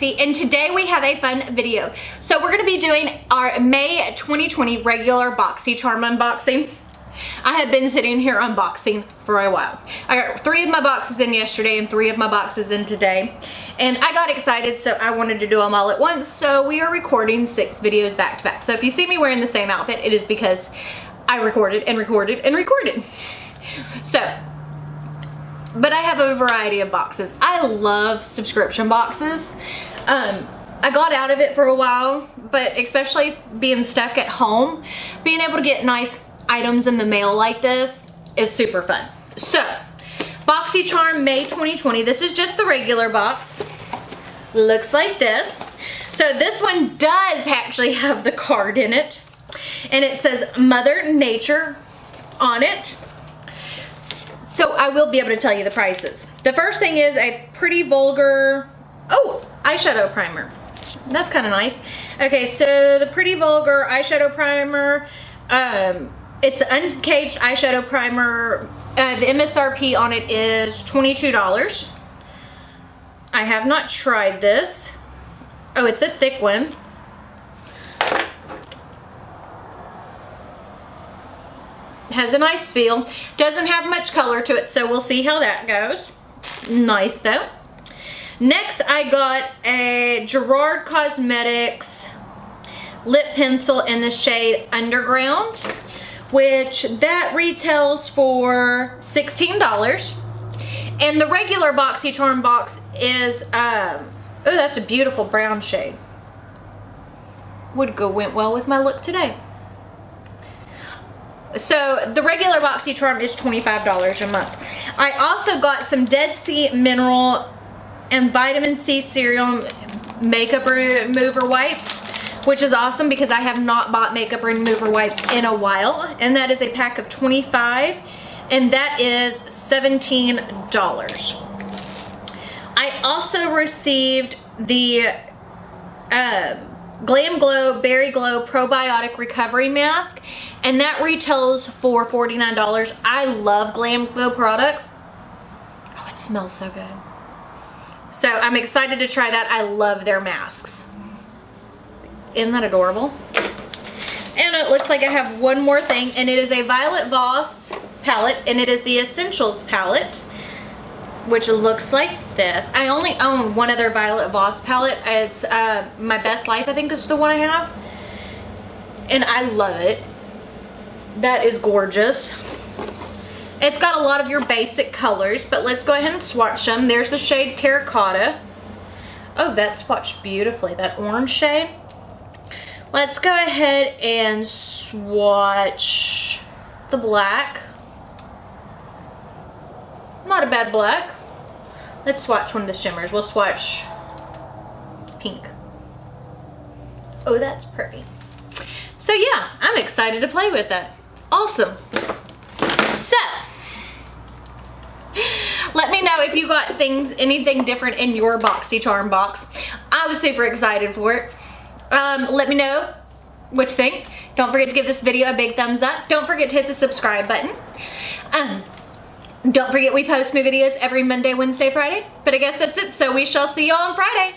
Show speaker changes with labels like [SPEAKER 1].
[SPEAKER 1] Lacey, and today we have a fun video. So we're going to be doing our May 2020 regular BoxyCharm unboxing. I have been sitting here unboxing for a while. I got 3 of my boxes in yesterday and 3 of my boxes in today. And I got excited, so I wanted to do them all at once. So we are recording 6 videos back to back. So if you see me wearing the same outfit, it is because I recorded and recorded and recorded. So, but I have a variety of boxes. I love subscription boxes. I got out of it for a while, but especially being stuck at home, being able to get nice items in the mail like this is super fun. So, BoxyCharm May 2020. This is just the regular box. Looks like this. So this one does actually have the card in it. And it says Mother Nature on it. So I will be able to tell you the prices. The first thing is a Pretty Vulgar, eyeshadow primer. That's kind of nice. Okay, so the Pretty Vulgar eyeshadow primer, it's an uncaged eyeshadow primer. The MSRP on it is $22. I have not tried this. Oh, it's a thick one. Has a nice feel. Doesn't have much color to it, so we'll see how that goes. Nice though. Next, I got a Gerard Cosmetics lip pencil in the shade Underground, which that retails for $16. And the regular BoxyCharm box is, oh, that's a beautiful brown shade. Went well with my look today. So the regular BoxyCharm is $25 a month. I also got some Dead Sea Mineral and Vitamin C Serum makeup remover wipes, which is awesome because I have not bought makeup remover wipes in a while. And that is a pack of 25, and that is $17. I also received the Glam Glow Berry Glow Probiotic Recovery Mask, and that retails for $49. I love Glam Glow products. Oh, it smells so good. So I'm excited to try that. I love their masks. Isn't that adorable? And it looks like I have one more thing, and it is a Violet Voss palette, and it is the Essentials palette, which looks like this. I only own one other Violet Voss palette. It's My Best Life, I think is the one I have. And I love it. That is gorgeous. It's got a lot of your basic colors, but let's go ahead and swatch them. There's the shade Terracotta. Oh, that swatched beautifully, that orange shade. Let's go ahead and swatch the black. Not a bad black. Let's swatch one of the shimmers. We'll swatch pink. Oh, that's pretty. So yeah, I'm excited to play with that. Awesome. So, let me know if you got anything different in your BoxyCharm box. I was super excited for it. Let me know what you think. Don't forget to give this video a big thumbs up. Don't forget to hit the subscribe button. Don't forget we post new videos every Monday, Wednesday, Friday. But I guess that's it. So we shall see you all on Friday.